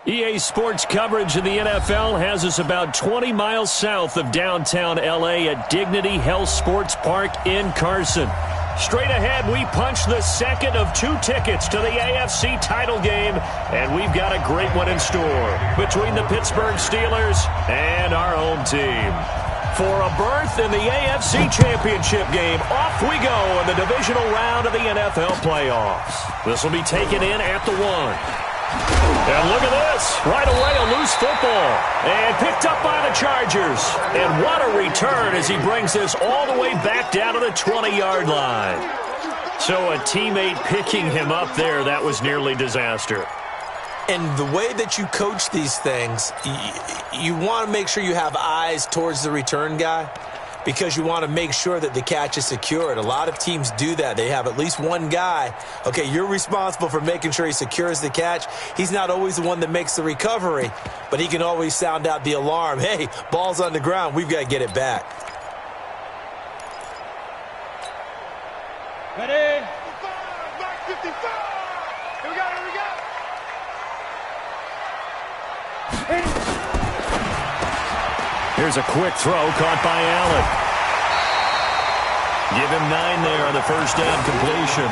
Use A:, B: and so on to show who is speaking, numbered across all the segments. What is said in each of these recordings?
A: EA Sports coverage of the NFL has us about 20 miles south of downtown L.A. at Dignity Health Sports Park in Carson. Straight ahead, we punch the second of 2 tickets to the AFC title game, and we've got a great one in store between the Pittsburgh Steelers and our home team. For a berth in the AFC Championship game, off we go in the divisional round of the NFL playoffs. This will be taken in at the 1. And look at this. Right away, a loose football. And picked up by the Chargers. And what a return as he brings this all the way back down to the 20-yard line. So a teammate picking him up there, that was nearly disaster.
B: And the way that you coach these things, you want to make sure you have eyes towards the return guy, because you want to make sure that the catch is secured. A lot of teams do that. They have at least one guy. Okay, you're responsible for making sure he secures the catch. He's not always the one that makes the recovery, but he can always sound out the alarm. Hey, ball's on the ground. We've got to get it back.
C: Ready? 55! Here we go, here we go!
A: Here's a quick throw caught by Allen. Give him 9 there on the first down completion.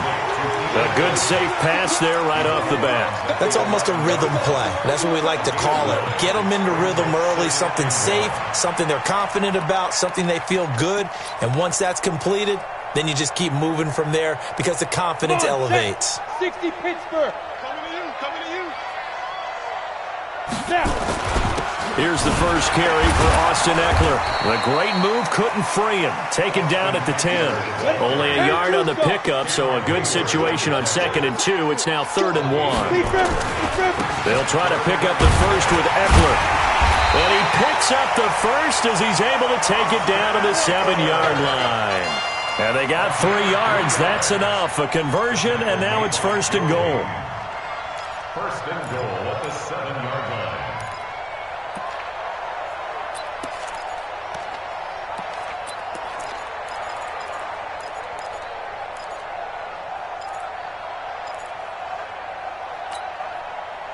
A: A good safe pass there right off the bat.
B: That's almost a rhythm play. That's what we like to call it. Get them into rhythm early, something safe, something they're confident about, something they feel good. And once that's completed, then you just keep moving from there because the confidence elevates.
C: 60 Pittsburgh. Coming to you, coming to you. Now.
A: Here's the first carry for Austin Eckler. The great move couldn't free him. Taken down at the 10. Only a yard on the pickup, so a good situation on 2nd and 2. It's now 3rd and 1. They'll try to pick up the first with Eckler. And he picks up the first as he's able to take it down to the 7-yard line. And they got 3 yards. That's enough. A conversion, and now it's 1st and goal.
D: 1st and goal at the 7-yard line.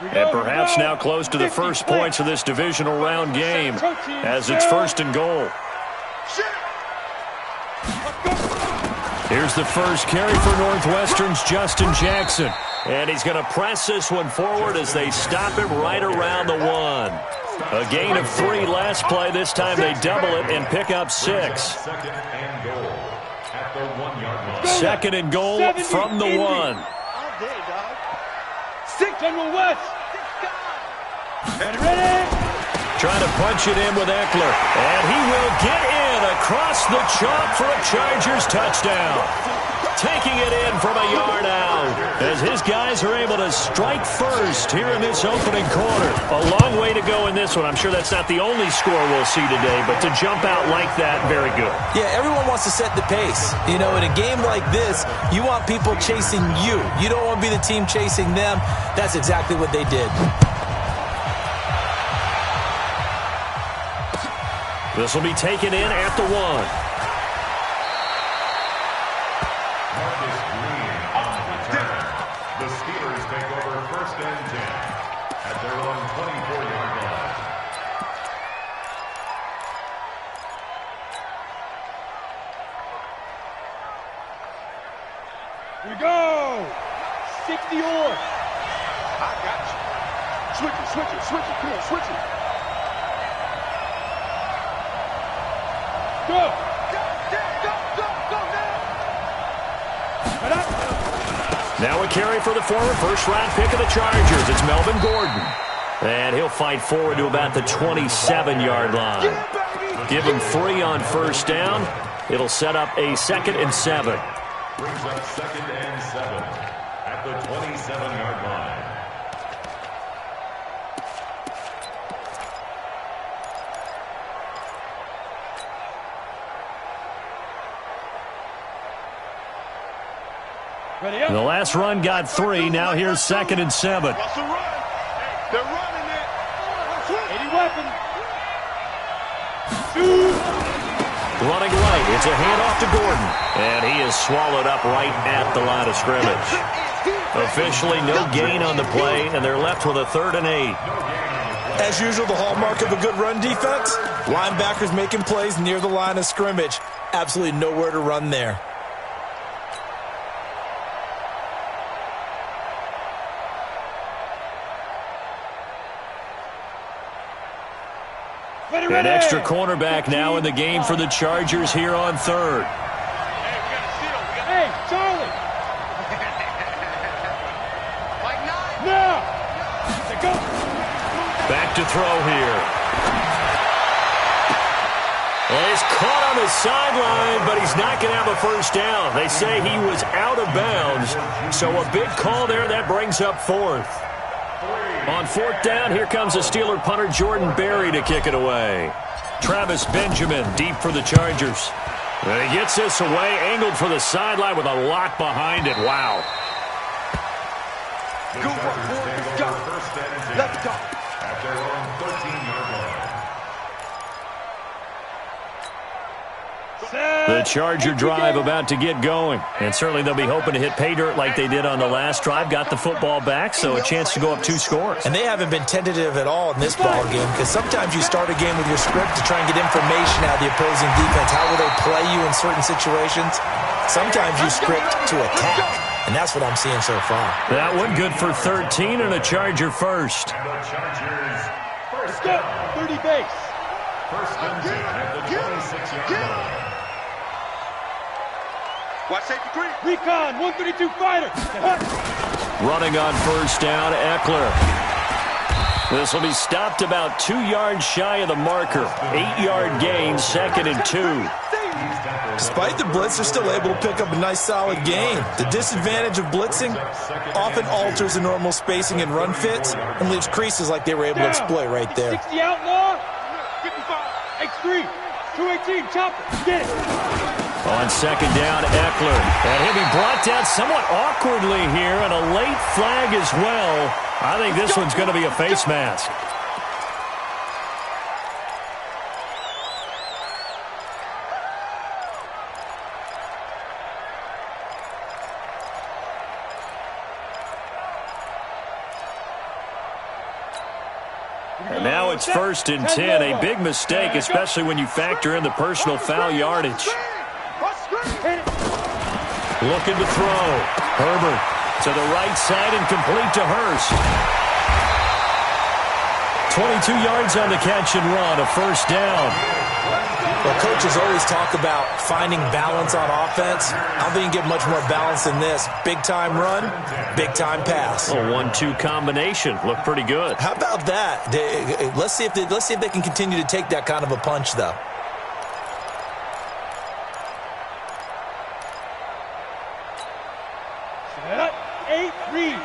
A: And perhaps now close to the first points of this divisional round game as it's 1st and goal. Here's the first carry for Northwestern's Justin Jackson. And he's going to press this one forward as they stop him right around the 1. A gain of 3 last play. This time they double it and pick up 6. 2nd and goal from the 1.
C: 6 General West. Ready?
A: Trying to punch it in with Eckler. And he will get in across the chalk for a Chargers touchdown. Taking it in from a yard out as his guys are able to strike first here in this opening quarter. A long way to go in this one. I'm sure that's not the only score we'll see today, but to jump out like that, very good.
B: Yeah, everyone wants to set the pace. You know, in a game like this, you want people chasing you. You don't want to be the team chasing them. That's exactly what they did.
A: This will be taken in at the 1.
D: The Steelers take over 1st and 10 at their own 24-yard line.
C: Here we go. 60 or. I got you. Switch it, switch it, switch it. Come on, switch it. Go. Go, go, go, go now. Head up.
A: Now a carry for the former first-round pick of the Chargers. It's Melvin Gordon. And he'll fight forward to about the 27-yard line. Give him 3 on first down. It'll set up a 2nd and 7.
D: Brings up 2nd and 7 at the 27-yard line.
A: The last run got 3. Now here's 2nd and 7.
C: What's the run? They're running it. 80 weapons.
A: Running right. It's a handoff to Gordon. And he is swallowed up right at the line of scrimmage. Officially no gain on the play, and they're left with a 3rd and 8.
B: As usual, the hallmark of a good run defense, linebackers making plays near the line of scrimmage. Absolutely nowhere to run there.
A: An extra cornerback now in the game for the Chargers here on 3rd.
C: Hey, Charlie! Now! Go!
A: Back to throw here. Well, he's caught on the sideline, but he's not going to have a first down. They say he was out of bounds, so a big call there. That brings up 4th. On 4th down, here comes the Steeler punter Jordan Berry to kick it away. Travis Benjamin deep for the Chargers. And he gets this away, angled for the sideline with a lot behind it. Wow.
D: Good work, boys. Go. Let's go. At their own 13-yard line.
A: The Charger drive about to get going. And certainly they'll be hoping to hit pay dirt like they did on the last drive. Got the football back, so a chance to go up 2 scores.
B: And they haven't been tentative at all in this ball game, because sometimes you start a game with your script to try and get information out of the opposing defense. How will they play you in certain situations? Sometimes you script to attack, and that's what I'm seeing so far.
A: That one good for 13 and a Charger first.
D: And the Chargers first
C: Go!
D: down.
C: 30 base.
D: First and 10 at the 26-yard line.
C: Watch safety green. Recon, 132 fighter.
A: Running on first down, Eckler. This will be stopped about 2 yards shy of the marker. 8-yard gain, 2nd and 2.
B: Despite the blitz, they're still able to pick up a nice solid gain. The disadvantage of blitzing often alters the normal spacing and run fits and leaves creases like they were able to exploit right there.
C: 60 outlaw. 55. X3. 218. Chopper. Get it.
A: On 2nd down, Eckler. And he'll be brought down somewhat awkwardly here, and a late flag as well. I think this one's going to be a face mask. And now it's 1st and 10, a big mistake, especially when you factor in the personal foul yardage. Looking to throw. Herbert to the right side and complete to Hurst. 22 yards on the catch and run, a first down.
B: Well, coaches always talk about finding balance on offense. I don't think you get much more balance than this. Big-time run, big-time pass.
A: A 1-2 combination. Looked pretty good.
B: How about that? Let's see if they can continue to take that kind of a punch, though.
C: Set. 8 read.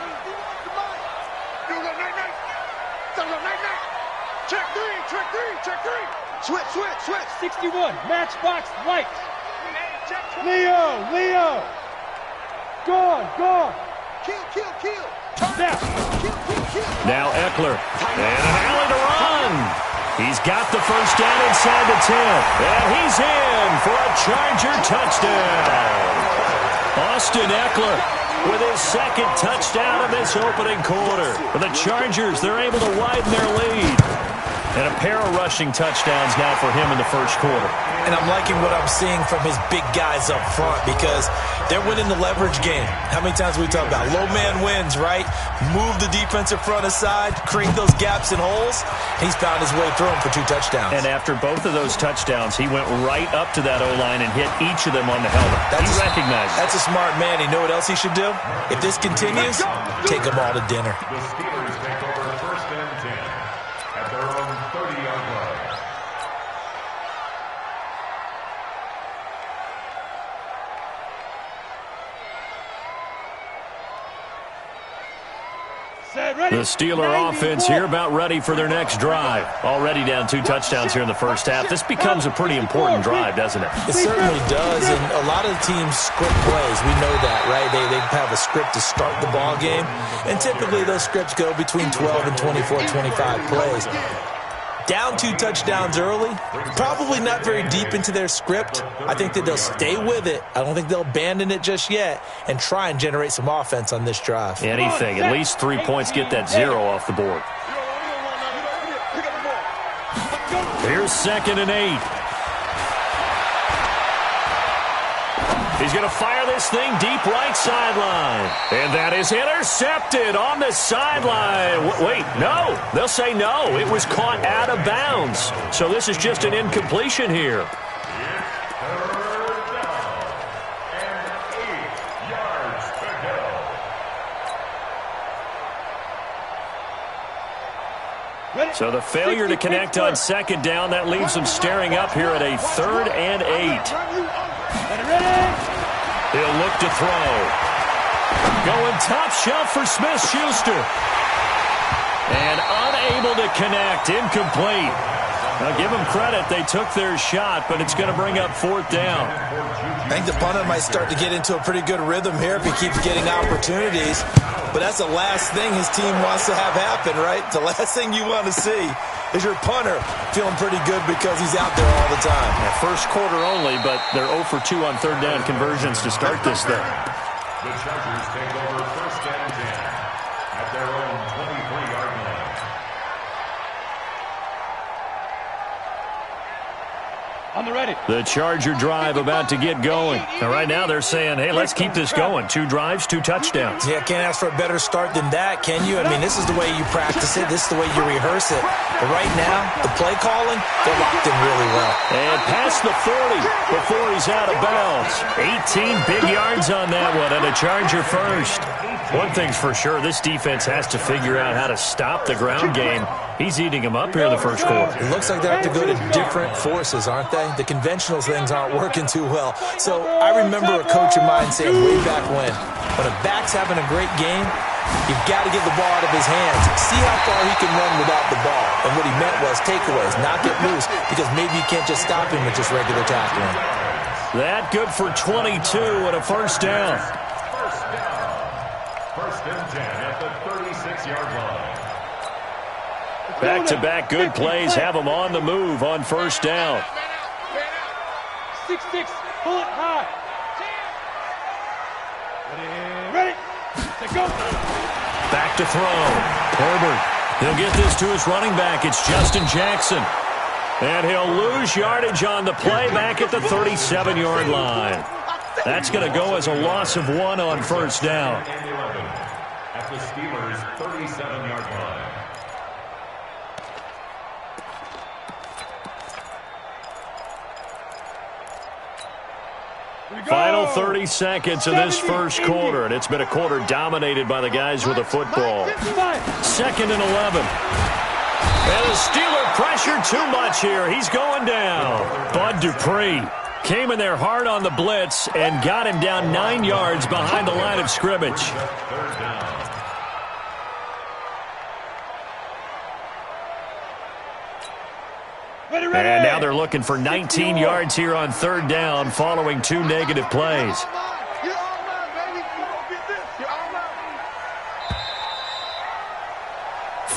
C: Check three. Switch. 61. Matchbox light. Leo. Gone. Kill. Down.
A: Now Eckler. And an alley to run. He's got the first down inside the 10. And he's in for a Charger touchdown. Austin Eckler with his 2nd touchdown of this opening quarter. For the Chargers, they're able to widen their lead. And a pair of rushing touchdowns now for him in the first quarter.
B: And I'm liking what I'm seeing from his big guys up front because they're winning the leverage game. How many times we talk about low man wins, right? Move the defensive front aside, create those gaps and holes. He's found his way through them for 2 touchdowns.
A: And after both of those touchdowns, he went right up to that O-line and hit each of them on the helmet. He recognized it.
B: That's a smart man. You know what else he should do? If this continues, take them all to dinner.
D: The Steelers take over first and 10 at their own 30-yard line.
A: The Steeler offense here about ready for their next drive. Already down 2 touchdowns here in the first half. This becomes a pretty important drive, doesn't it?
B: It certainly does, and a lot of teams script plays. We know that, right? They have a script to start the ball game, and typically those scripts go between 12 and 24, 25 plays. Down 2 touchdowns early, probably not very deep into their script. I think that they'll stay with it. I don't think they'll abandon it just yet and try and generate some offense on this drive.
A: Anything, at least 3 points, get that 0 off the board. Here's 2nd and 8. He's going to fire this thing deep right sideline. And that is intercepted on the sideline. Wait, no. They'll say no. It was caught out of bounds. So this is just an incompletion here. So the failure to connect on 2nd down, that leaves them staring up here at a 3rd and 8. He'll look to throw. Going top shelf for Smith-Schuster. And unable to connect. Incomplete. Now give them credit. They took their shot, but it's going to bring up 4th down.
B: I think the punter might start to get into a pretty good rhythm here if he keeps getting opportunities. But that's the last thing his team wants to have happen, right? The last thing you want to see is your punter feeling pretty good because he's out there all the time.
A: Yeah, first quarter only, but they're 0 for 2 on 3rd down conversions to start this thing.
D: The Chargers take over 1st and 10 at their own 23-yard line.
C: On the ready.
A: The Charger drive about to get going. Now, right now they're saying, hey, let's keep this going. 2 drives, 2 touchdowns.
B: Yeah, can't ask for a better start than that, can you? I mean, this is the way you practice it. This is the way you rehearse it. But right now, the play calling, they're locked in really well.
A: And past the 40 before he's out of bounds. 18 big yards on that one, and a Charger first. One thing's for sure, this defense has to figure out how to stop the ground game. He's eating them up here in the first quarter.
B: It looks like they have to go to different forces, aren't they? The conventional things aren't working too well. So I remember a coach of mine saying way back when a back's having a great game, you've got to get the ball out of his hands. See how far he can run without the ball. And what he meant was takeaways, not get loose, because maybe you can't just stop him with just regular tackling.
A: That good for 22 and a first down.
D: 1st and 10 at the 36-yard line.
A: Back-to-back good plays have them on the move on 1st down.
C: 6-6, pull it high. Ready, set, go.
A: Back to throw. Herbert. He'll get this to his running back. It's Justin Jackson. And he'll lose yardage on the play back at the 37-yard line. That's going to go as a loss of 1 on 1st down.
D: At the Steelers' 37-yard line.
A: Final 30 seconds of this first quarter, and it's been a quarter dominated by the guys with the football. 2nd and 11. And the Steeler pressure too much here. He's going down. Bud Dupree came in there hard on the blitz and got him down 9 yards behind the line of scrimmage.
D: 3rd down.
A: And now they're looking for 19 yards here on 3rd down following 2 negative plays.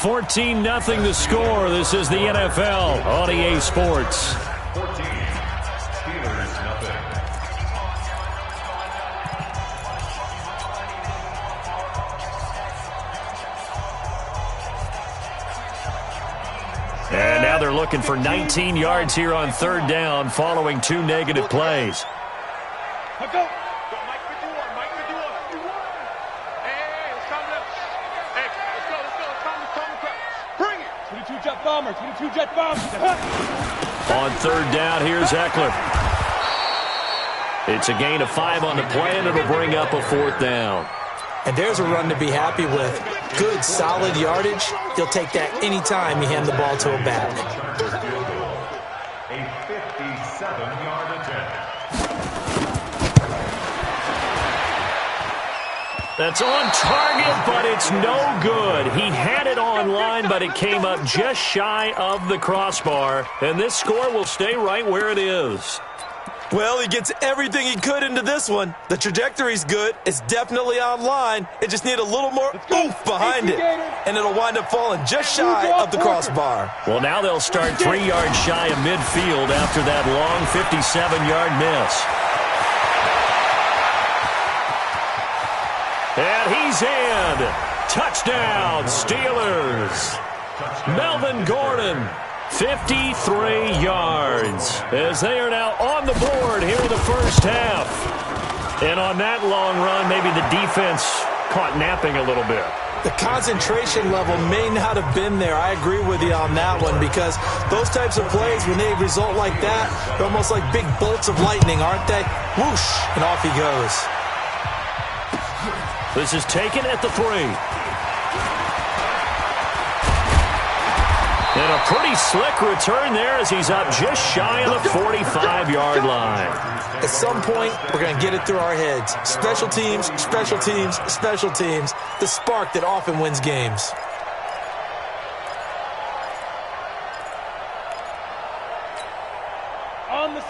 A: 14-0 the score. This is the NFL on EA Sports.
D: 14. Steelers, nothing.
A: And now they're looking for 19 yards here on 3rd down following 2 negative plays.
C: Let's go. Mike, good one. Hey, let's calm down. Hey, let's go. Calm the bring it. 22 jet bomber.
A: On 3rd down, here's Eckler. It's a gain of 5 on the play, and it'll bring up a 4th down.
B: And there's a run to be happy with. Good, solid yardage. He'll take that anytime you hand the ball to a back.
D: A 57-yard attempt.
A: That's on target, but it's no good. He had it on line, but it came up just shy of the crossbar. And this score will stay right where it is.
B: Well, he gets everything he could into this one. The trajectory's good. It's definitely online. It just need a little more oomph behind it. And it'll wind up falling just shy of the crossbar.
A: Well, now they'll start 3 yards shy of midfield after that long 57-yard miss. And he's in. Touchdown, Steelers. Melvin Gordon. 53 yards as they are now on the board here in the first half. And on that long run, maybe the defense caught napping a little bit.
B: The concentration level may not have been there. I agree with you on that one because those types of plays, when they result like that, they're almost like big bolts of lightning, aren't they? Whoosh, and off he goes.
A: This is taken at the 3. And a pretty slick return there as he's up just shy of the 45-yard line.
B: At some point, we're going to get it through our heads. Special teams, special teams, special teams. The spark that often wins games.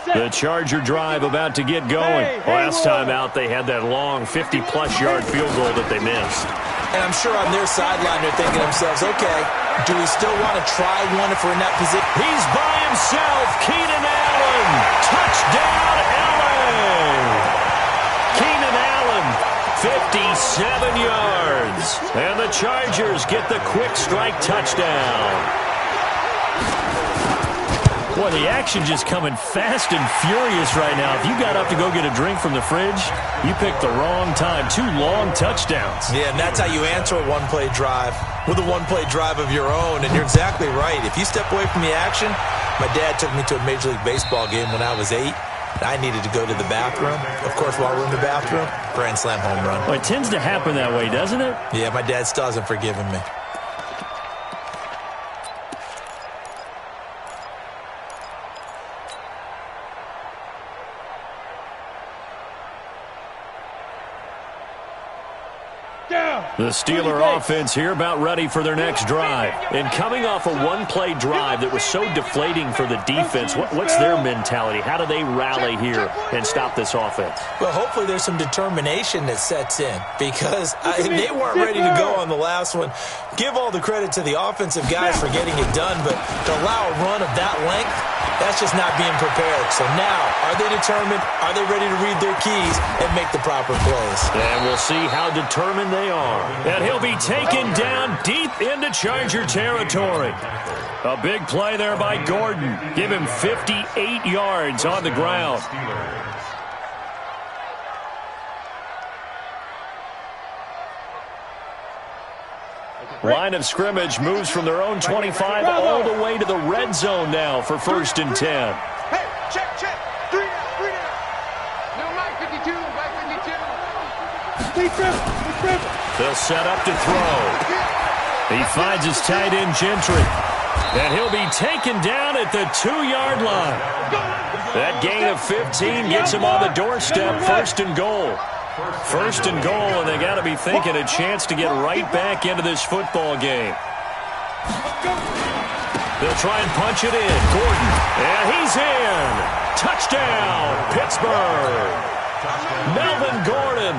A: The Charger drive about to get going. Last time out, they had that long 50-plus yard field goal that they missed.
B: And I'm sure on their sideline they're thinking to themselves, okay, do we still want to try one if we're in that position?
A: He's by himself. Keenan Allen. Touchdown, LA. Keenan Allen, 57 yards. And the Chargers get the quick strike touchdown. Boy, the action just coming fast and furious right now. If you got up to go get a drink from the fridge, you picked the wrong time. 2 long touchdowns.
B: Yeah, and that's how you answer a one-play drive with a one-play drive of your own. And you're exactly right. If you step away from the action, my dad took me to a Major League Baseball game when I was 8. And I needed to go to the bathroom. Of course, while we're in the bathroom, grand slam home run.
A: Well, it tends to happen that way, doesn't it?
B: Yeah, my dad still hasn't forgiven me.
A: The Steeler offense here about ready for their next drive. And coming off a one-play drive that was so deflating for the defense, what's their mentality? How do they rally here and stop this offense?
B: Well, hopefully there's some determination that sets in because they weren't ready to go on the last one. Give all the credit to the offensive guys for getting it done, but to allow a run of that length, that's just not being prepared. So now, are they determined? Are they ready to read their keys and make the proper plays?
A: And we'll see how determined they are. And he'll be taken down deep into Charger territory. A big play there by Gordon. Give him 58 yards on the ground. Line of scrimmage moves from their own 25 all the way to the red zone now for 1st and 10.
C: Hey, check. 3 down. No, Mike 52, Mike 52.
A: They'll set up to throw. He finds his tight end, Gentry. And he'll be taken down at the 2-yard line. That gain of 15 gets him on the doorstep, 1st and goal. 1st and goal, and they got to be thinking a chance to get right back into this football game. They'll try and punch it in. Gordon, and he's in. Touchdown, Pittsburgh. Melvin Gordon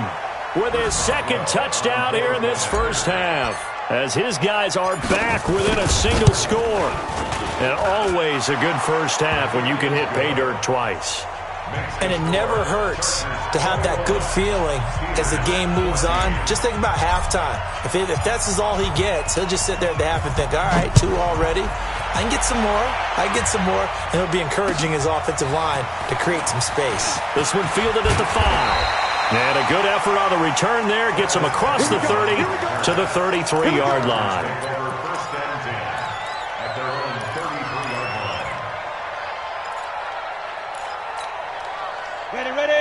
A: with his 2nd touchdown here in this first half, as his guys are back within a single score. And always a good first half when you can hit pay dirt twice.
B: And it never hurts to have that good feeling as the game moves on. Just think about halftime. If that's all he gets, he'll just sit there at the half and think, all right, 2 already. I can get some more. And he'll be encouraging his offensive line to create some space.
A: This one fielded at the 5. And a good effort on the return there. Gets him across the 30 to the 33-yard line.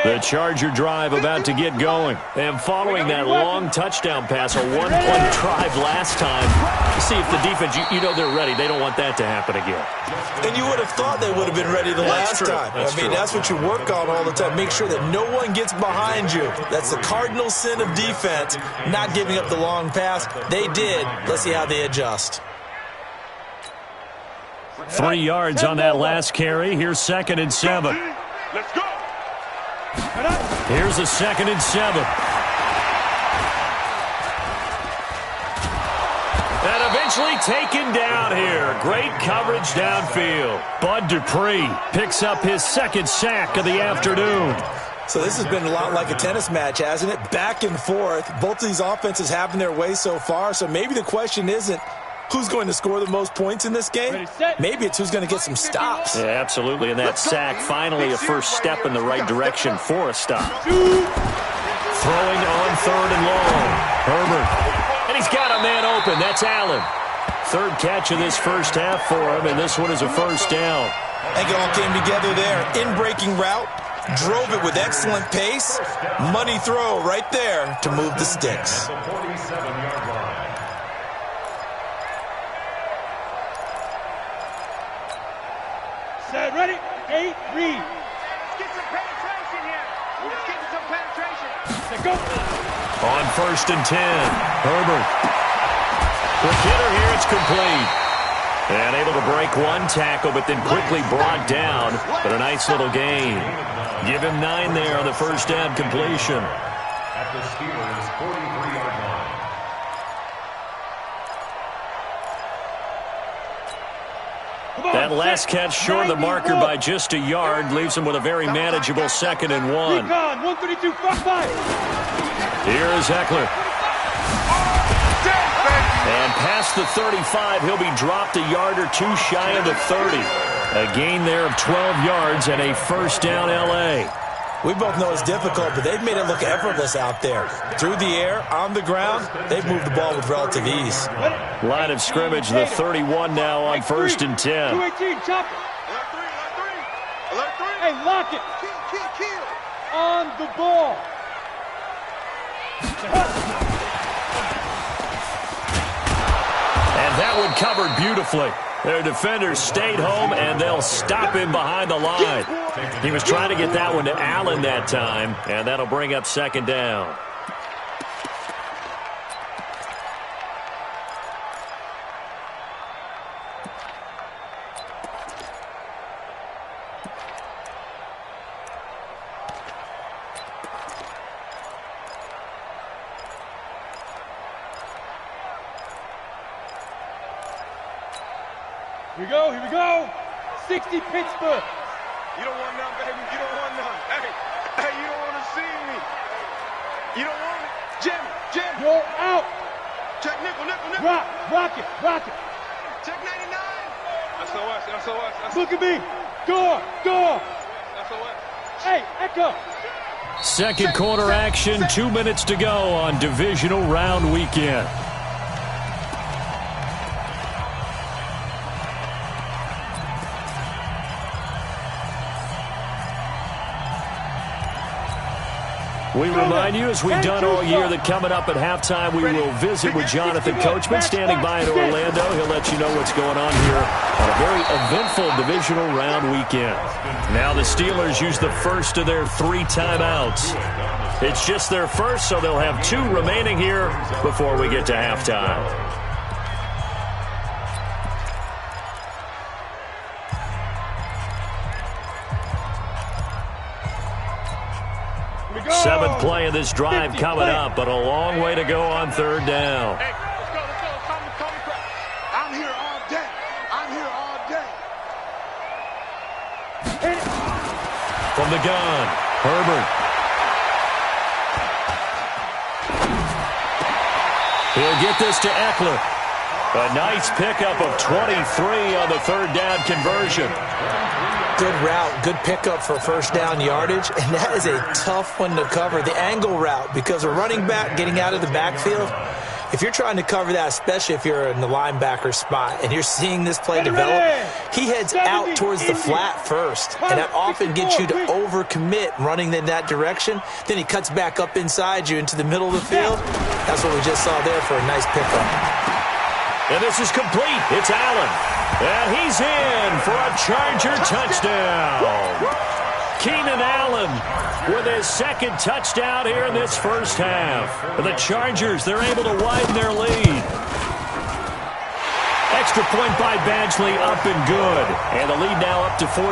A: The Charger drive about to get going. And following that long touchdown pass, a one-play drive last time, see if the defense, you know they're ready. They don't want that to happen again.
B: And you would have thought they would have been ready the last time. That's what you work on all the time. Make sure that no one gets behind you. That's the cardinal sin of defense, not giving up the long pass. They did. Let's see how they adjust.
A: 3 yards on that last carry. Here's 2nd and 7.
C: Let's go.
A: Here's a 2nd and 7. And eventually taken down here. Great coverage downfield. Bud Dupree picks up his 2nd sack of the afternoon.
B: So this has been a lot like a tennis match, hasn't it? Back and forth. Both of these offenses having their way so far. So maybe the question isn't who's going to score the most points in this game. Maybe it's who's going to get some stops.
A: Yeah, absolutely. And that sack finally a first step in the right direction for a stop. Throwing on 3rd and long. Herbert. And he's got a man open. That's Allen. 3rd catch of this first half for him, and this one is a first down.
B: I think it all came together there. In-breaking route. Drove it with excellent pace. Money throw right there to move the sticks.
C: Set, ready, 8, read.
E: Let's get some penetration here. Let's get some penetration.
C: Set, go.
A: On 1st and 10, Herbert. Quick hitter here, it's complete. And able to break one tackle, but then quickly brought down. But a nice little gain. Give him 9 there on the first down completion.
D: At the Steelers' 43-yard line.
A: That last catch short of the marker by just a yard leaves him with a very manageable 2nd and 1.
C: Recon, 132, 5.
A: Here's Eckler. And past the 35, he'll be dropped a yard or two shy of the 30. A gain there of 12 yards and a first down L.A.
B: We both know it's difficult, but they've made it look effortless out there. Through the air, on the ground, they've moved the ball with relative ease.
A: Line of scrimmage, the 31 now on 1st and 10.
C: 218, chop it.
E: Alert 3.
C: Hey, lock it.
E: Kill.
C: On the ball.
A: And that one covered beautifully. Their defenders stayed home, and they'll stop him behind the line. He was trying to get that one to Allen that time, and that'll bring up 2nd down.
C: Here we go. 60 Pittsburgh.
E: You don't want none, baby. You don't want none. Hey, you don't want to see me. You don't want it. Jim.
C: You're out.
E: Check nickel.
C: Rock it.
E: Check 99. SOS.
C: Look at me. Go.
E: SOS.
C: Hey, Echo.
A: Second quarter action, 2 minutes to go on divisional round weekend. We remind you, as we've done all year, that coming up at halftime, we will visit with Jonathan Coachman standing by in Orlando. He'll let you know what's going on here on a very eventful divisional round weekend. Now the Steelers use the first of their 3 timeouts. It's just their first, so they'll have 2 remaining here before we get to halftime. Seventh play of this drive coming up, but a long way to go on 3rd down.
E: Hey, let's go. Call me crap. I'm here all day.
A: From the gun, Herbert. He'll get this to Eckler. A nice pickup of 23 on the 3rd down conversion.
B: Good route, good pickup for first down yardage, and that is a tough one to cover. The angle route, because a running back getting out of the backfield, if you're trying to cover that, especially if you're in the linebacker spot and you're seeing this play develop, he heads out towards the flat first, and that often gets you to overcommit running in that direction. Then he cuts back up inside you into the middle of the field. That's what we just saw there for a nice pickup.
A: And this is complete. It's Allen. And he's in for a Charger touchdown. Keenan Allen with his 2nd touchdown here in this first half. For the Chargers, they're able to widen their lead. Extra point by Badgley, up and good. And the lead now up to 14.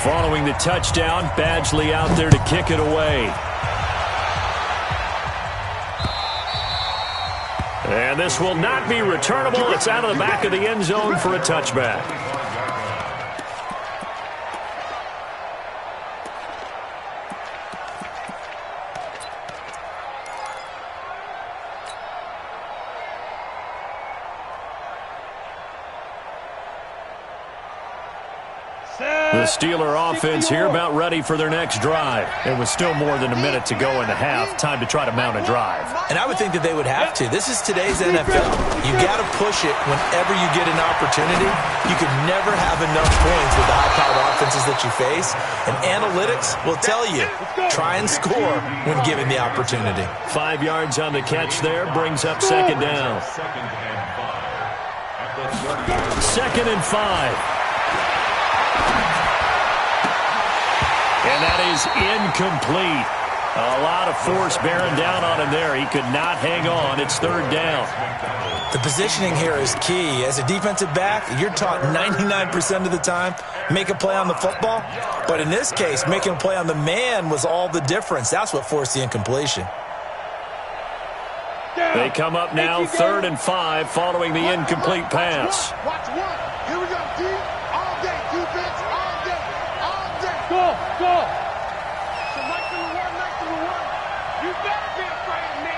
A: Following the touchdown, Badgley out there to kick it away. And this will not be returnable. It's out of the back of the end zone for a touchback. The Steeler offense here about ready for their next drive. And with still more than a minute to go in the half, time to try to mount a drive.
B: And I would think that they would have to. This is today's NFL. You got to push it whenever you get an opportunity. You could never have enough points with the high-powered offenses that you face. And analytics will tell you, try and score when given the opportunity.
A: 5 yards on the catch there brings up second down. 2nd and 5. And that is incomplete. A lot of force bearing down on him there. He could not hang on. It's 3rd down.
B: The positioning here is key. As a defensive back, you're taught 99% of the time, make a play on the football. But in this case, making a play on the man was all the difference. That's what forced the incompletion.
A: They come up now, 3rd and 5, following the incomplete pass.
E: Watch one. Here we go. D. All day. Defense. All day. All day. Go. Go. So nice number one. You better be afraid of me.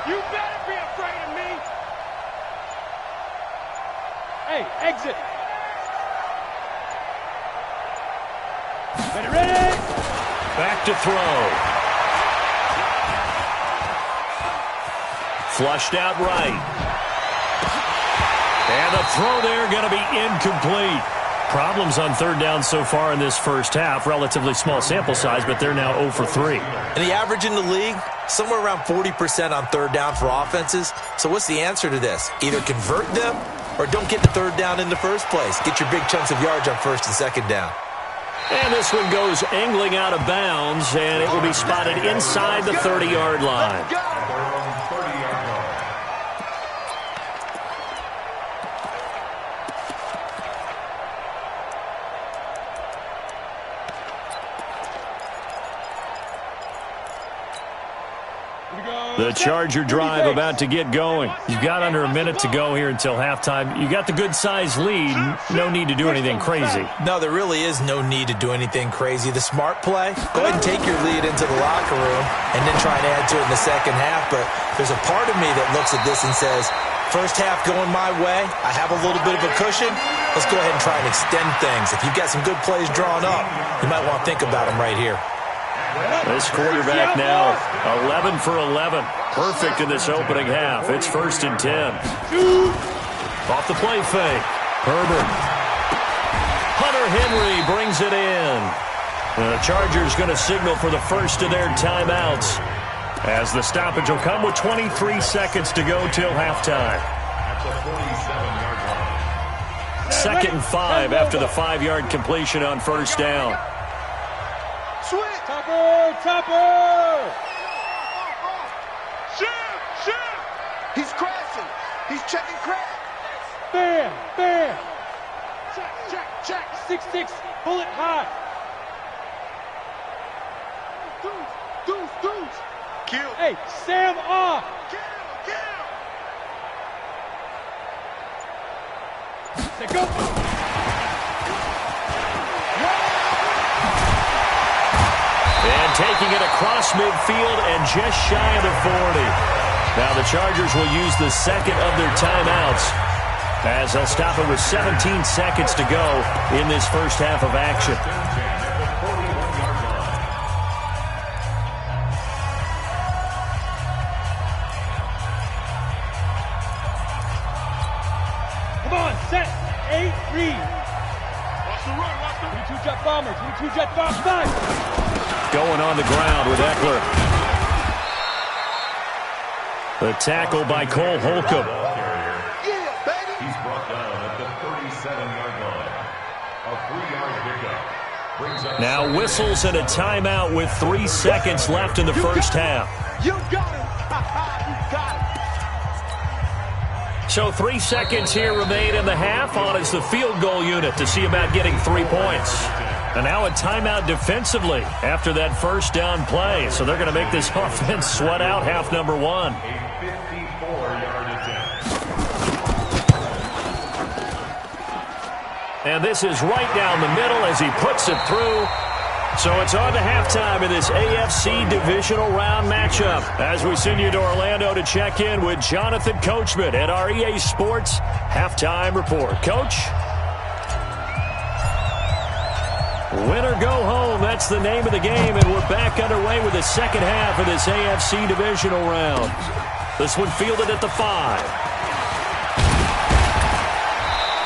E: You better be afraid of me. Hey, exit. Ready.
A: Back to throw. Flushed out right. And the throw there going to be incomplete. Problems on 3rd down so far in this first half. Relatively small sample size, but they're now 0 for 3.
B: And the average in the league, somewhere around 40% on 3rd down for offenses. So what's the answer to this? Either convert them or don't get the 3rd down in the first place. Get your big chunks of yards on 1st and 2nd down.
A: And this one goes angling out of bounds, and it will be spotted inside the 30-yard line. The Charger drive about to get going. You've got under a minute to go here until halftime. You got the good-sized lead. No need to do anything crazy.
B: No, there really is no need to do anything crazy. The smart play, go ahead and take your lead into the locker room and then try and add to it in the second half. But there's a part of me that looks at this and says, first half going my way, I have a little bit of a cushion. Let's go ahead and try and extend things. If you've got some good plays drawn up, you might want to think about them right here.
A: This quarterback now, 11 for 11. Perfect in this opening half. It's 1st and 10. Off the play fake. Herbert. Hunter Henry brings it in. The Chargers going to signal for the first of their timeouts, as the stoppage will come with 23 seconds to go till halftime. 2nd and 5 after the 5-yard completion on 1st down.
E: Switch. Topper. Shift. He's crashing. He's checking crack. Bam. Check. 6-6. Bullet high. Deuce. Kill. Hey, Sam off. Kill. Go.
A: And taking it across midfield and just shy of the 40. Now the Chargers will use the second of their timeouts, as they'll stop it with 17 seconds to go in this first half of action.
E: Come on, set. 8, read. Watch the run. 22 jet bomber. 5.
A: Going on the ground with Eckler. The tackle by Cole Holcomb.
E: Yeah, baby.
D: He's brought down at the 37-yard line. A 3-yard pickup brings up.
A: Now whistles and a timeout with 3 seconds left in the first half.
E: You got it. You got it.
A: So 3 seconds here remain in the half. On is the field goal unit to see about getting 3 points. And now a timeout defensively after that first down play. So they're going to make this offense sweat out half number one.
D: A 54-yard attempt.
A: And this is right down the middle as he puts it through. So it's on to halftime in this AFC divisional round matchup. As we send you to Orlando to check in with Jonathan Coachman at our EA Sports Halftime Report. Coach? Win or go home, that's the name of the game, and we're back underway with the second half of this AFC divisional round. This one fielded at the 5.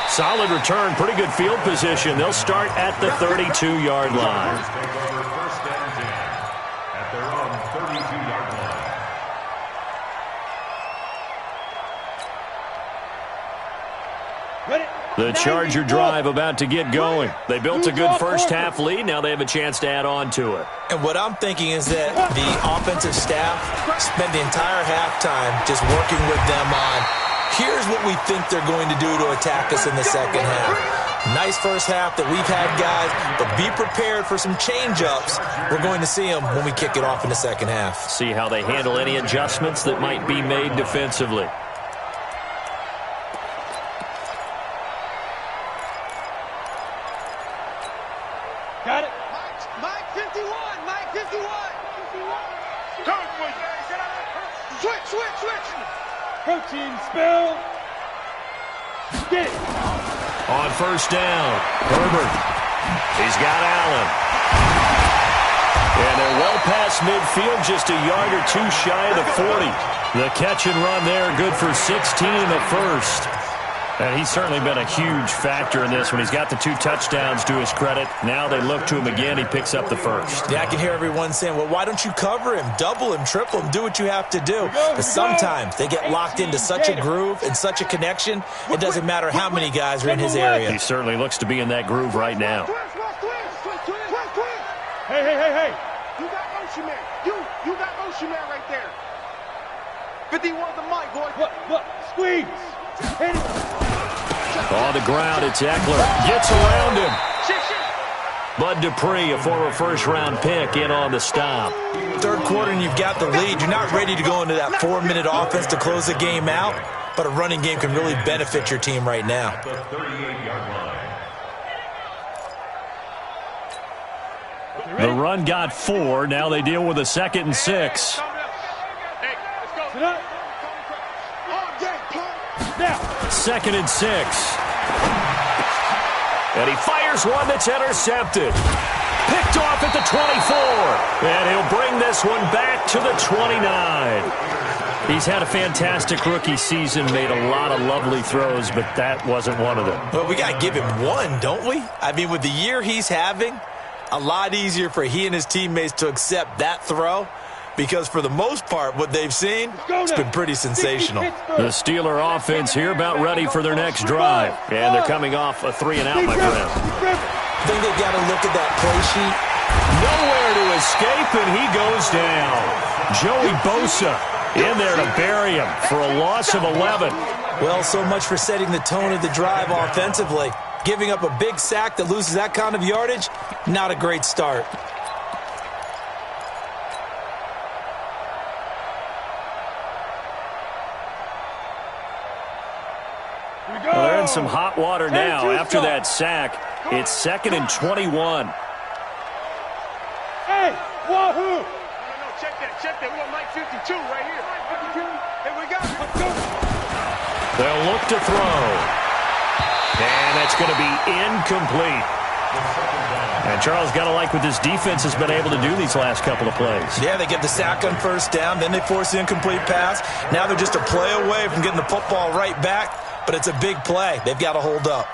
A: Solid return, pretty good field position. They'll start at the 32-yard line.
D: Take over first and 10 at their own 32-yard line.
C: Ready?
A: The Charger drive about to get going. They built a good first-half lead. Now they have a chance to add on to it.
B: And what I'm thinking is that the offensive staff spent the entire halftime just working with them on, here's what we think they're going to do to attack us in the second half. Nice first half that we've had, guys, but be prepared for some change-ups. We're going to see them when we kick it off in the second half.
A: See how they handle any adjustments that might be made defensively.
C: Got it.
E: Mike 51. Mike 51. Turn for you. Switch.
C: Protein spill. Get it.
A: On first down, Herbert. He's got Allen. And they're well past midfield, just a yard or two shy of the 40. The catch and run there, good for 16 in the first. And he's certainly been a huge factor in this one. He's got the 2 touchdowns to his credit. Now they look to him again. He picks up the first.
B: Yeah, I can hear everyone saying, well, why don't you cover him, double him, triple him, do what you have to do. But sometimes they get locked into such a groove and such a connection, it doesn't matter how many guys are in his area.
A: He certainly looks to be in that groove right now.
E: Hey. You got motion man. You got motion man right there. 51 the mic, boy.
C: Look. Squeeze. Hit it.
A: On the ground, it's Eckler. Gets around him. Bud Dupree, a former first-round pick, in on the stop.
B: Third quarter and you've got the lead. You're not ready to go into that 4-minute offense to close the game out, but a running game can really benefit your team right now.
D: The 38-yard line.
A: The run got 4. Now they deal with a 2nd and 6.
C: Sit up. Now.
A: 2nd and 6. And he fires one that's intercepted. Picked off at the 24. And he'll bring this one back to the 29. He's had a fantastic rookie season, made a lot of lovely throws, but that wasn't one of them.
B: Well, we got to give him one, don't we? I mean, with the year he's having, a lot easier for he and his teammates to accept that throw, because for the most part, what they've seen, it's been pretty sensational.
A: The Steeler offense here about ready for their next drive. And they're coming off a 3-and-out, my friend.
B: I think they've got to look at that play sheet.
A: Nowhere to escape, and he goes down. Joey Bosa in there to bury him for a loss of 11.
B: Well, so much for setting the tone of the drive offensively. Giving up a big sack that loses that kind of yardage, not a great start.
A: Well, they're in some hot water now after that sack. It's 2nd and 21.
C: Hey, wahoo!
E: No, check that. We got Mike 52 right here. Hey, we got it. Let's go.
A: They'll look to throw. And that's going to be incomplete. And Charles, got to like what this defense has been able to do these last couple of plays.
B: Yeah, they get the sack on first down, then they force the incomplete pass. Now they're just a play away from getting the football right back, but it's a big play. They've got to hold up.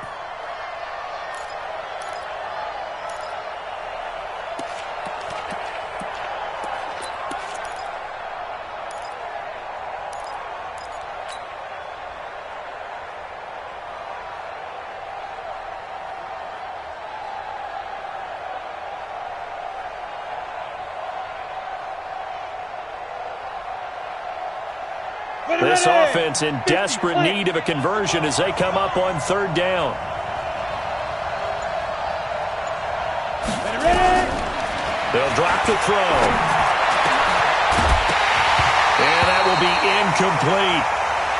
A: This offense in desperate need of a conversion as they come up on 3rd down. They'll drop the throw. And that will be incomplete.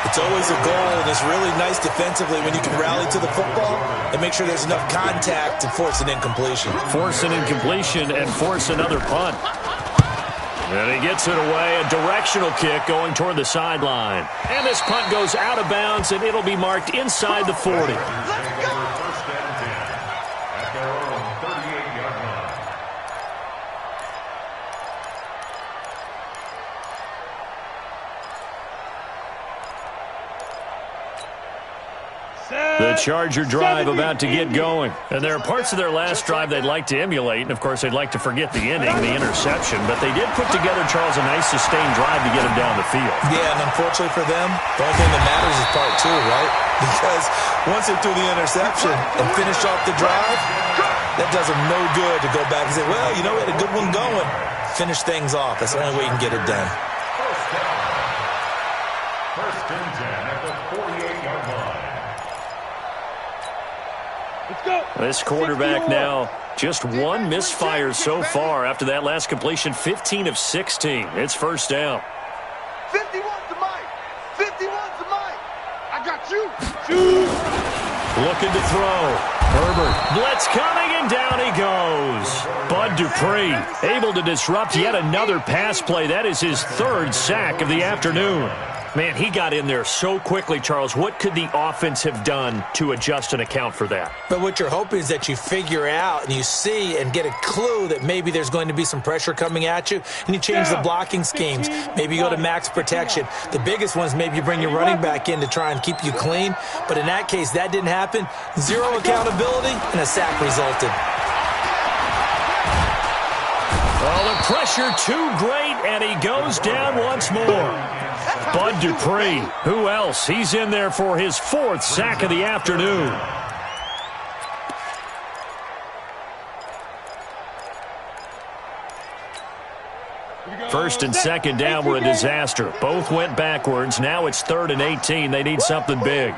B: It's always a goal, and it's really nice defensively when you can rally to the football and make sure there's enough contact to force an incompletion.
A: Force an incompletion and force another punt. And he gets it away, a directional kick going toward the sideline. And this punt goes out of bounds, and it'll be marked inside the 40. The Charger drive about to get going. And there are parts of their last drive they'd like to emulate. And, of course, they'd like to forget the inning, the interception. But they did put together, Charles, a nice sustained drive to get him down the field.
B: Yeah, and unfortunately for them, the only thing that matters is part two, right? Because once they threw the interception and finished off the drive, that does them no good to go back and say, well, you know, we had a good one going. Finish things off. That's the only way you can get it done.
D: First and 10 at the 48-yard line.
A: This quarterback now just one misfire so far after that last completion, 15 of 16. It's first down.
E: 51 to Mike. 51 to Mike. I got you. Shoot.
A: Looking to throw. Herbert. Blitz coming, and down he goes. Bud Dupree able to disrupt yet another pass play. That is his third sack of the afternoon. Man, he got in there so quickly, Charles. What could the offense have done to adjust and account for that?
B: But what you're hoping is that you figure out and you see and get a clue that maybe there's going to be some pressure coming at you, and you change the blocking schemes. Maybe you go to max protection. The biggest one is maybe you bring your running back in to try and keep you clean. But in that case, that didn't happen. Zero accountability, and a sack resulted.
A: Well, the pressure too great, and he goes down once more. Bud Dupree, who else? He's in there for his fourth sack of the afternoon. First and second down were a disaster. Both went backwards. Now it's 3rd and 18. They need something big.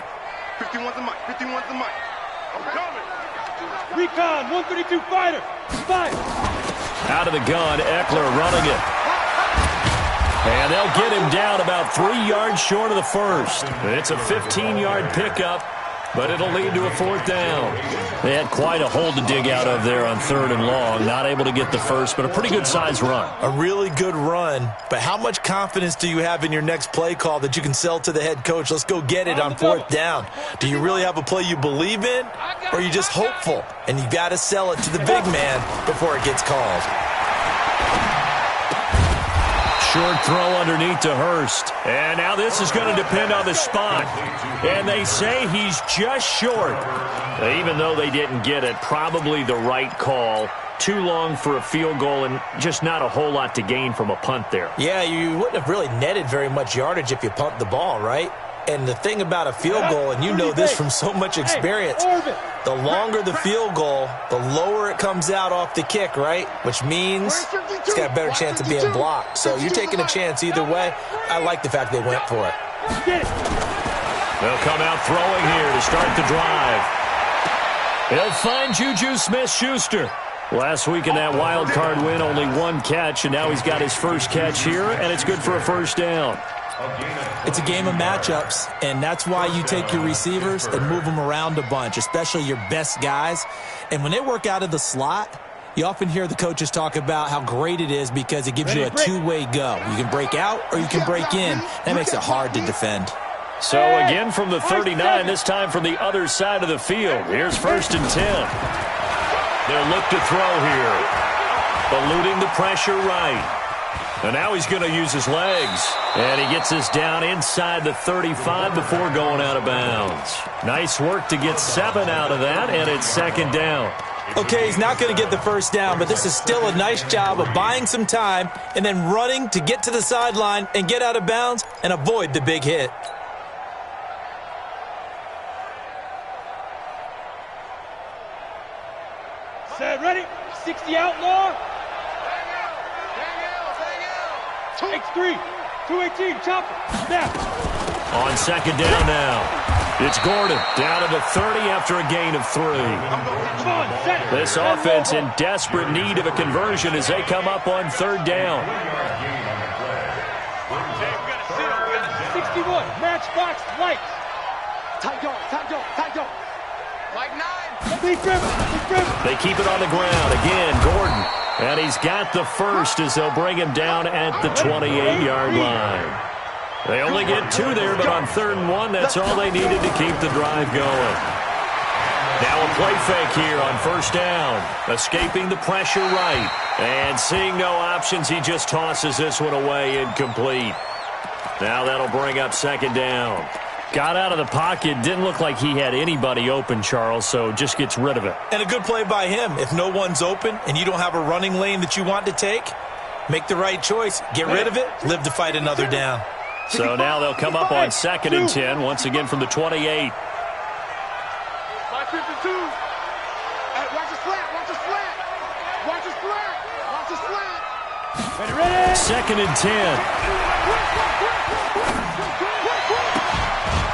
E: 51 to Mike. 51 to Mike. I'm coming. Recon, 132 fighter. Fire.
A: Out of the gun, Eckler running it. And they'll get him down about 3 yards short of the first. It's a 15-yard pickup, but it'll lead to a 4th down. They had quite a hole to dig out of there on 3rd and long. Not able to get the first, but a pretty good-sized run.
B: A really good run, but how much confidence do you have in your next play call that you can sell to the head coach? Let's go get it on 4th down. Do you really have a play you believe in, or are you just hopeful? And you got to sell it to the big man before it gets called.
A: Short throw underneath to Hurst. And now this is going to depend on the spot. And they say he's just short. Even though they didn't get it, probably the right call. Too long for a field goal and just not a whole lot to gain from a punt there.
B: Yeah, you wouldn't have really netted very much yardage if you pumped the ball, right? And the thing about a field goal, and you know this from so much experience, the longer the field goal, the lower it comes out off the kick, right? Which means it's got a better chance of being blocked. So you're taking a chance either way. I like the fact they went for it.
A: They'll come out throwing here to start the drive. He'll find Juju Smith-Schuster. Last week in that wild card win, only one catch, and now he's got his first catch here, and it's good for a first down.
B: It's a game of matchups, and that's why you take your receivers and move them around a bunch, especially your best guys. And when they work out of the slot, you often hear the coaches talk about how great it is because it gives you a two-way go. You can break out or you can break in. That makes it hard to defend.
A: So again from the 39, this time from the other side of the field. Here's 1st and 10. They'll look to throw here. Eluding the pressure right. And now he's going to use his legs. And he gets this down inside the 35 before going out of bounds. Nice work to get 7 out of that, and it's 2nd down.
B: Okay, he's not going to get the first down, but this is still a nice job of buying some time and then running to get to the sideline and get out of bounds and avoid the big hit.
C: Set, ready? 60 outlaw. X3, 218, chopper, snap.
A: On 2nd down now. It's Gordon down to the 30 after a gain of 3. This offense in desperate need of a conversion as they come up on 3rd down.
C: 61, matchbox lights. Tight go. Like 9. Big grip.
A: They keep it on the ground. Again, Gordon. And he's got the first as they'll bring him down at the 28-yard line. They only get 2 there, but on 3rd and 1, that's all they needed to keep the drive going. Now a play fake here on 1st down. Escaping the pressure right. And seeing no options, he just tosses this one away incomplete. Now that'll bring up 2nd down. Got out of the pocket. Didn't look like he had anybody open, Charles, so just gets rid of it.
B: And a good play by him. If no one's open and you don't have a running lane that you want to take, make the right choice. Get rid of it. Live to fight another down.
A: So now they'll come up on 2nd and 10, once again from the 28.
C: 552. Hey, watch the slant. Ready.
A: 2nd and 10.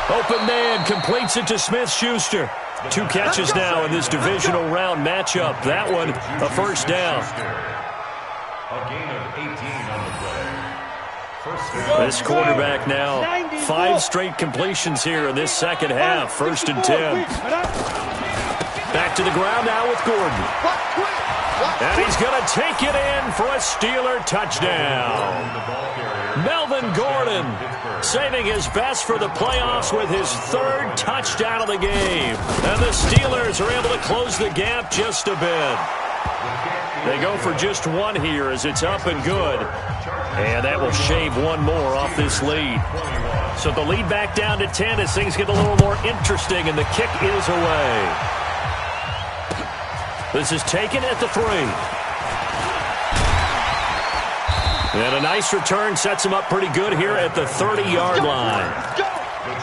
A: Open man completes it to Smith-Schuster. 2 catches now in this divisional round matchup. That one, a 1st down.
D: A gain of 18 on the play.
A: This quarterback now, 5 straight completions here in this 2nd half. 1st and 10. Back to the ground now with Gordon. And he's going to take it in for a Steeler touchdown. Melvin Gordon saving his best for the playoffs with his 3rd touchdown of the game. And the Steelers are able to close the gap just a bit. They go for just 1 here as it's up and good. And that will shave 1 more off this lead. So the lead back down to 10 as things get a little more interesting, and the kick is away. This is taken at the 3. And a nice return sets him up pretty good here at the 30-yard line.
D: The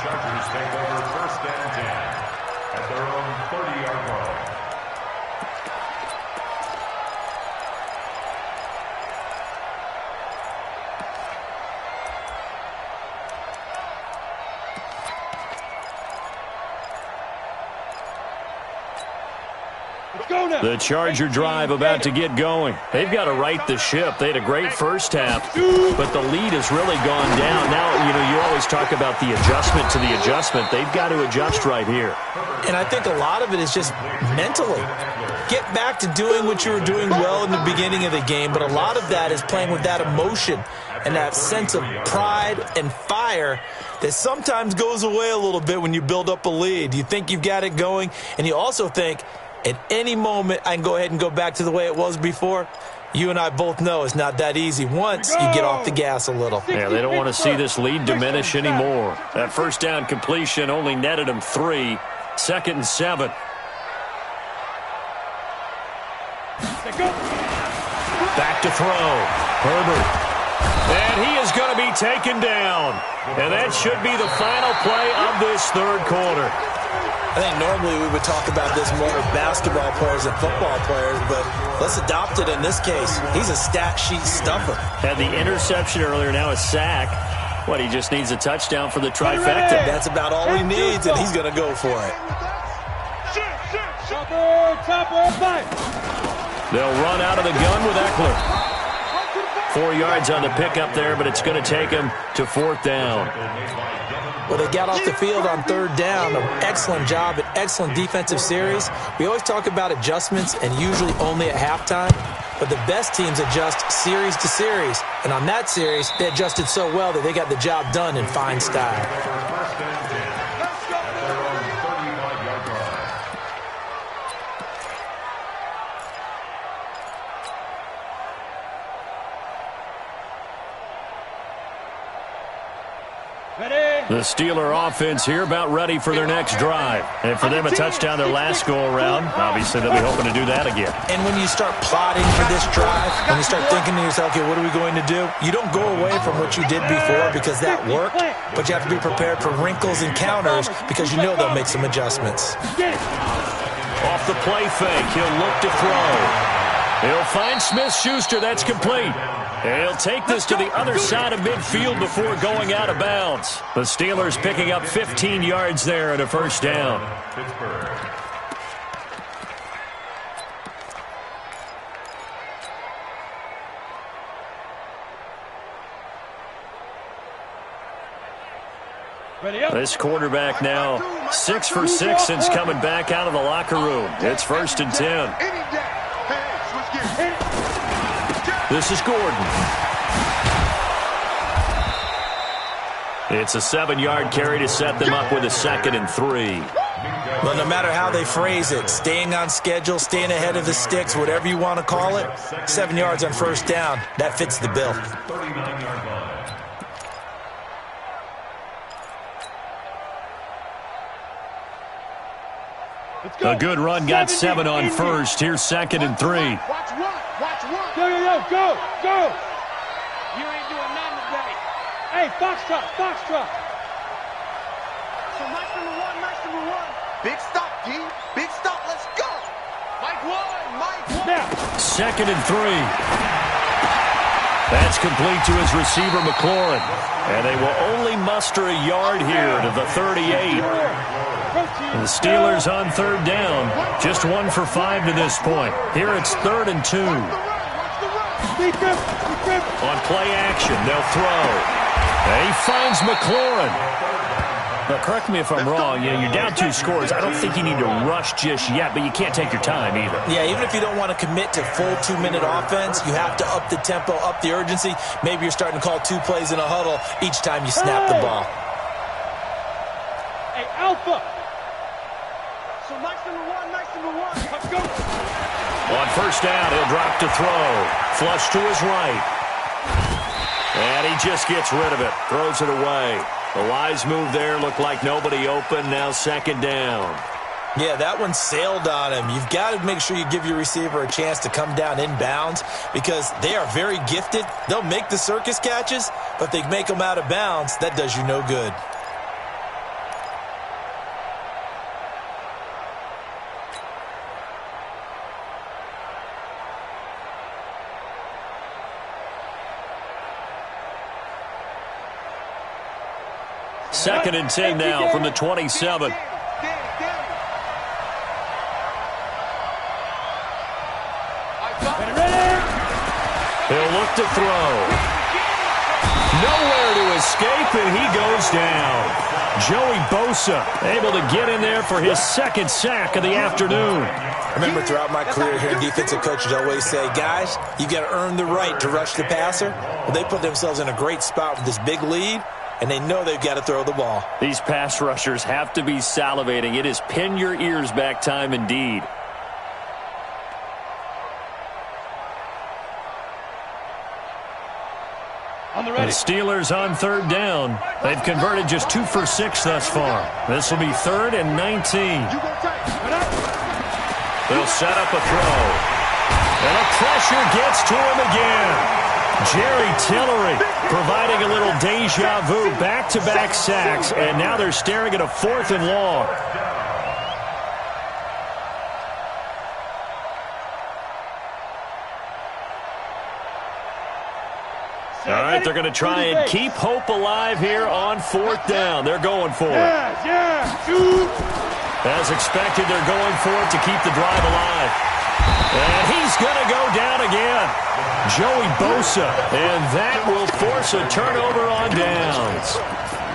D: Chargers take over 1st and 10 at their own 30-yard line.
A: The Charger drive about to get going. They've got to right the ship. They had a great 1st half, but the lead has really gone down. Now, you always talk about the adjustment to the adjustment. They've got to adjust right here.
B: And I think a lot of it is just mentally. Get back to doing what you were doing well in the beginning of the game, but a lot of that is playing with that emotion and that sense of pride and fire that sometimes goes away a little bit when you build up a lead. You think you've got it going, and you also think, at any moment, I can go ahead and go back to the way it was before. You and I both know it's not that easy once you get off the gas a little.
A: Yeah, they don't want to see this lead diminish anymore. That 1st down completion only netted them 3. 2nd and 7. Back to throw. Herbert. And he is going to be taken down. And that should be the final play of this 3rd quarter.
B: I think normally we would talk about this more with basketball players than football players, but let's adopt it in this case. He's a stat sheet stuffer.
A: Had the interception earlier, now a sack. What, he just needs a touchdown for the trifecta.
B: That's about all he needs, and he's going to go for it.
A: They'll run out of the gun with Eckler. 4 yards on the pickup there, but it's going to take him to 4th down.
B: Well, they got off the field on 3rd down. An excellent job, an excellent defensive series. We always talk about adjustments and usually only at halftime, but the best teams adjust series to series. And on that series, they adjusted so well that they got the job done in fine style.
A: The Steeler offense here about ready for their next drive. And for them, a touchdown their last go-around. Obviously, they'll be hoping to do that again.
B: And when you start plotting for this drive, when you start thinking to yourself, okay, what are we going to do? You don't go away from what you did before because that worked, but you have to be prepared for wrinkles and counters because you know they'll make some adjustments.
A: Off the play fake, he'll look to throw. He'll find Smith-Schuster. That's complete. And he'll take this to the other side of midfield before going out of bounds. The Steelers picking up 15 yards there and a first down.
D: Pittsburgh.
A: This quarterback now 6 for 6 since coming back out of the locker room. It's 1st and 10. This is Gordon. It's a 7-yard carry to set them up with a 2nd and 3.
B: Well, no matter how they phrase it, staying on schedule, staying ahead of the sticks, whatever you want to call it, 7 yards on first down, that fits the bill.
D: 39-yard line.
A: A good run got 7 on first. Here's 2nd and 3.
E: Watch one. Go. You ain't doing nothing today. Hey, Foxtrot. So nice number one. Big stop, D. Big stop. Let's go. Mike one. Now.
A: 2nd and 3. That's complete to his receiver, McLaurin. And they will only muster a yard here to the 38. The Steelers on 3rd down. Just 1 for 5 to this point. Here it's 3rd and 2. On play action, they'll throw. And he finds McLaurin. Now, correct me if I'm wrong. You're down 2 scores. I don't think you need to rush just yet, but you can't take your time either.
B: Yeah, even if you don't want to commit to full 2-minute offense, you have to up the tempo, up the urgency. Maybe you're starting to call 2 plays in a huddle each time you snap the ball.
E: Hey, Alpha. So nice number one. Let's go.
A: On first down, he'll drop to throw. Flush to his right. And he just gets rid of it. Throws it away. The wise move there. Looked like nobody open. Now 2nd down.
B: Yeah, that one sailed on him. You've got to make sure you give your receiver a chance to come down inbounds because they are very gifted. They'll make the circus catches, but if they make them out of bounds, that does you no good.
A: Second and 10 now from the 27. He'll look to throw. Nowhere to escape, and he goes down. Joey Bosa able to get in there for his 2nd sack of the afternoon.
B: I remember throughout my career hearing defensive coaches always say, guys, you got to earn the right to rush the passer. Well, they put themselves in a great spot with this big lead, and they know they've got to throw the ball.
A: These pass rushers have to be salivating. It is pin your ears back time indeed. The Steelers on 3rd down. They've converted just 2 for 6 thus far. This will be 3rd and 19. They'll set up a throw. And the pressure gets to him again. Jerry Tillery providing a little deja vu, back-to-back sacks, and now they're staring at a 4th and long. All right, they're going to try and keep hope alive here on 4th down. They're going for it. As expected, they're going for it to keep the drive alive. And he's going to go down again. Joey Bosa, and that will force a turnover on downs.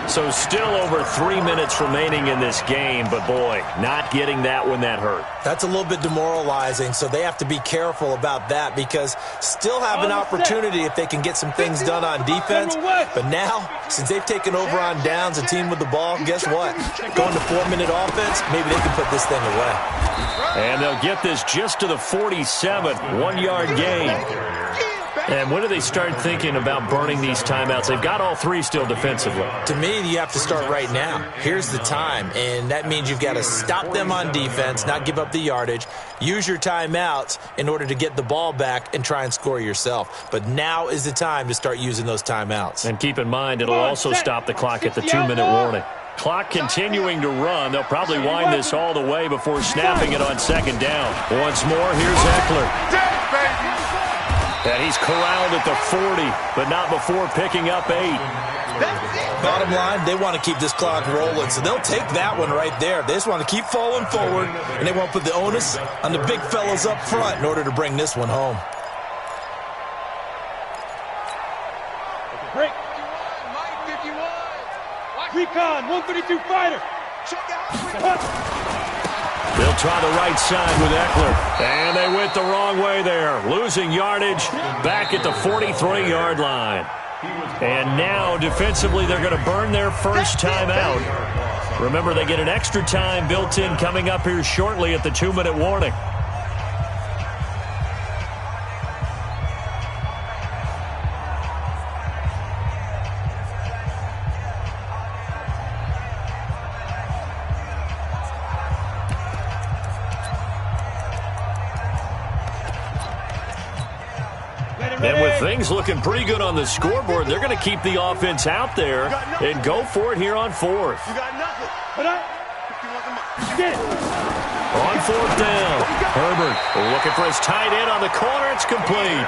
A: So still over 3 minutes remaining in this game, but boy, not getting that when that hurt.
B: That's a little bit demoralizing, so they have to be careful about that because still have an opportunity if they can get some things done on defense. But now, since they've taken over on downs, a team with the ball, guess what? Going to 4-minute offense, maybe they can put this thing away.
A: And they'll get this just to the 47, 1-yard gain. And when do they start thinking about burning these timeouts? They've got all 3 still defensively.
B: To me, you have to start right now. Here's the time, and that means you've got to stop them on defense, not give up the yardage, use your timeouts in order to get the ball back and try and score yourself. But now is the time to start using those timeouts.
A: And keep in mind, it'll also stop the clock at the 2-minute warning. Clock continuing to run. They'll probably wind this all the way before snapping it on 2nd down. Once more, here's Eckler. And he's corralled at the 40, but not before picking up 8.
B: Bottom line, they want to keep this clock rolling, so they'll take that one right there. They just want to keep falling forward, and they won't put the onus on the big fellas up front in order to bring this one home.
E: Break. Recon, 132 fighter.
A: They'll try the right side with Eckler. And they went the wrong way there. Losing yardage back at the 43-yard line. And now, defensively, they're going to burn their first time out. Remember, they get an extra time built in coming up here shortly at the 2-minute warning. And with things looking pretty good on the scoreboard, they're going to keep the offense out there and go for it here on 4th.
E: You got nothing. Get it.
A: On 4th down, Herbert looking for his tight end on the corner. It's complete.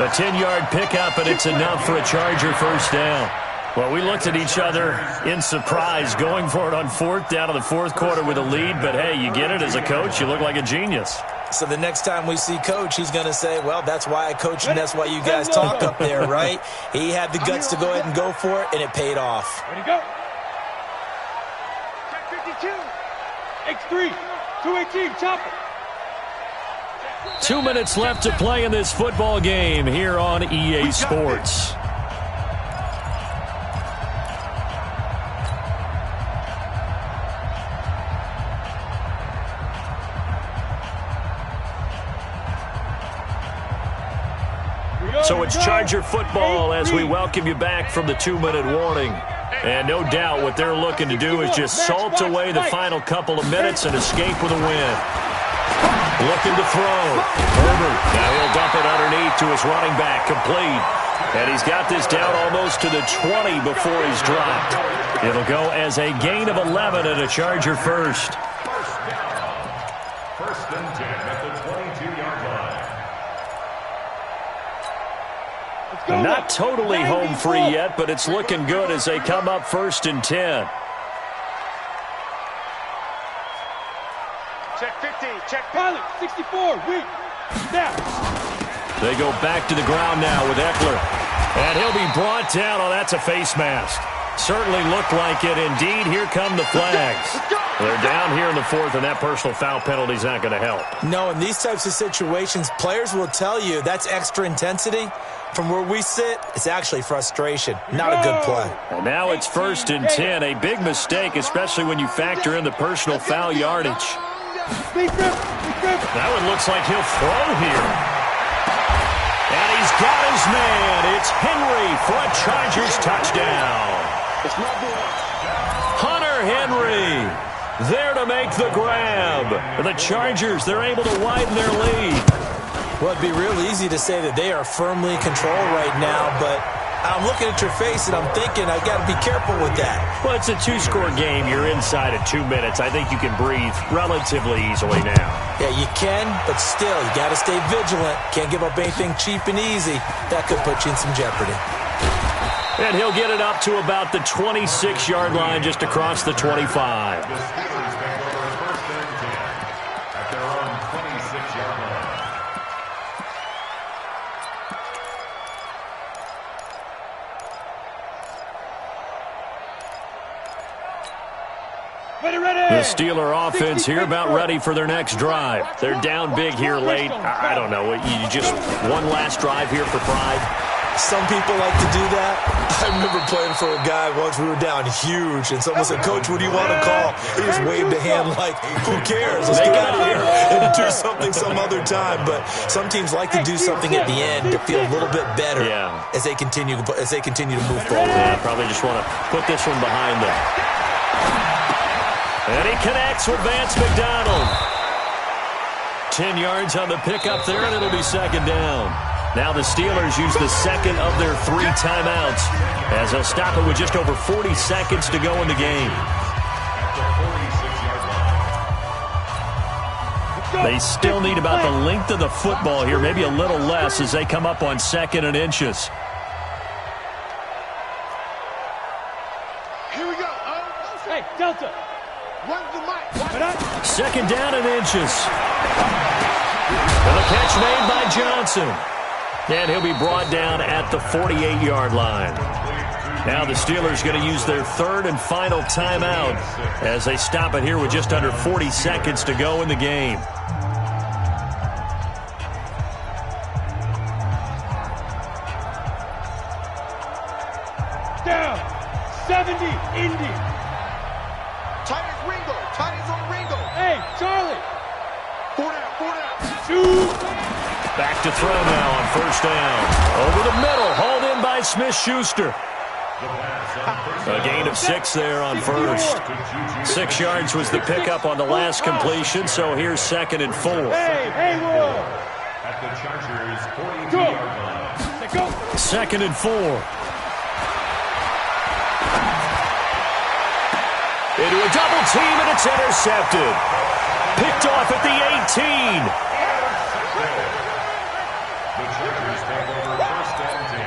A: A 10-yard pickup, and it's enough for a Charger first down. Well, we looked at each other in surprise going for it on 4th down in the 4th quarter with a lead. But, hey, you get it as a coach. You look like a genius.
B: So the next time we see Coach, he's going to say, well, that's why I coach and that's why you guys talk up there, right? He had the guts to go ahead and go for it, and it paid off.
E: Ready to go. Check 52. X3. 218. Chopper.
A: 2 minutes left to play in this football game here on EA Sports. So it's Charger football as we welcome you back from the 2-minute warning. And no doubt what they're looking to do is just salt away the final couple of minutes and escape with a win. Looking to throw. Herbert. Now he'll dump it underneath to his running back. Complete. And he's got this down almost to the 20 before he's dropped. It'll go as a gain of 11 and a Charger first.
D: First and 10 at the 22-yard line.
A: Not totally home free yet, but it's looking good as they come up 1st and 10.
E: Check 15. Check pilot. 64. Weak. Snap.
A: They go back to the ground now with Eckler. And he'll be brought down. Oh, that's a face mask. Certainly looked like it. Indeed, here come the flags. They're down here in the 4th, and that personal foul penalty is not going to help.
B: No, in these types of situations, players will tell you that's extra intensity. From where we sit, it's actually frustration. Not a good play.
A: And now it's 1st and 10. A big mistake, especially when you factor in the personal foul yardage. That one looks like he'll throw here. And he's got his man. It's Henry for a Chargers touchdown. Hunter Henry there to make the grab. The Chargers, they're able to widen their lead.
B: Well, it'd be real easy to say that they are firmly in control right now, but I'm looking at your face and I'm thinking I got to be careful with that.
A: Well, it's a 2-score game. You're inside at 2 minutes. I think you can breathe relatively easily now.
B: Yeah, you can, but still, you got to stay vigilant. Can't give up anything cheap and easy. That could put you in some jeopardy.
A: And he'll get it up to about the 26-yard line just across the 25.
D: The Steelers take over 1st and 10 at their own 26-yard line.
A: The Steeler offense here about ready for their next drive. They're down big here late. I don't know. You just one last drive here for pride.
B: Some people like to do that. I remember playing for a guy once. We were down huge, and someone said, Coach, what do you want to call? He just waved a hand like, who cares? Let's get out of here and do something some other time. But some teams like to do something at the end to feel a little bit better as they continue to move forward.
A: Yeah, probably just want to put this one behind them. And he connects with Vance McDonald. 10 yards on the pickup there, and it'll be 2nd down. Now the Steelers use the 2nd of their 3 timeouts as they'll stop it with just over 40 seconds to go in the game.
D: At the 46-yard line.
A: They still need about the length of the football here, maybe a little less as they come up on 2nd and inches.
E: Here we go. Hey, Delta. Run the mic.
A: 2nd down and inches. And the catch made by Johnson. And he'll be brought down at the 48-yard line. Now the Steelers going to use their 3rd and final timeout as they stop it here with just under 40 seconds to go in the game.
E: Down. 70, Indy. Tight as Ringo. Tight as on Ringo. Hey, Charlie. 4 down, 4 down. Shoot.
A: Back to throw now on 1st down. Over the middle, hauled in by Smith-Schuster. A gain of 6 there on 1st. 6 yards was the pickup on the last completion, so here's 2nd and 4.
E: Hey, whoa.
D: At the Chargers' 42-yard line.
E: Go.
A: 2nd and 4. Into a double team, and it's intercepted. Picked off at the 18.
D: The Chargers take over 1st and 10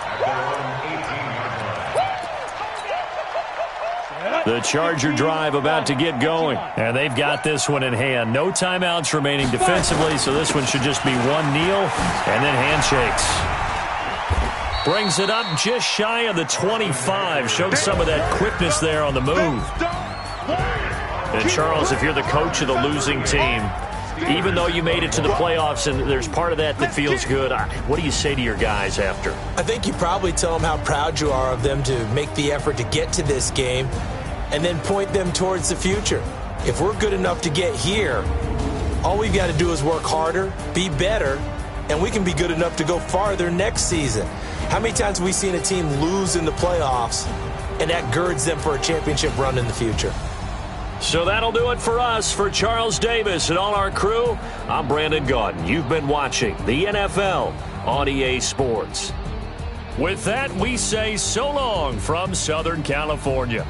D: at their own 18-yard line.
A: The Charger drive about to get going. And they've got this one in hand. No timeouts remaining defensively, so this one should just be one kneel and then handshakes. Brings it up just shy of the 25. Showed some of that quickness there on the move. And Charles, if you're the coach of the losing team, even though you made it to the playoffs and there's part of that feels good, what do you say to your guys after?
B: I think you probably tell them how proud you are of them to make the effort to get to this game and then point them towards the future. If we're good enough to get here, all we've got to do is work harder, be better, and we can be good enough to go farther next season. How many times have we seen a team lose in the playoffs, and that girds them for a championship run in the future?
A: So that'll do it for us. For Charles Davis and all our crew, I'm Brandon Gaudin. You've been watching the NFL on EA Sports. With that, we say so long from Southern California.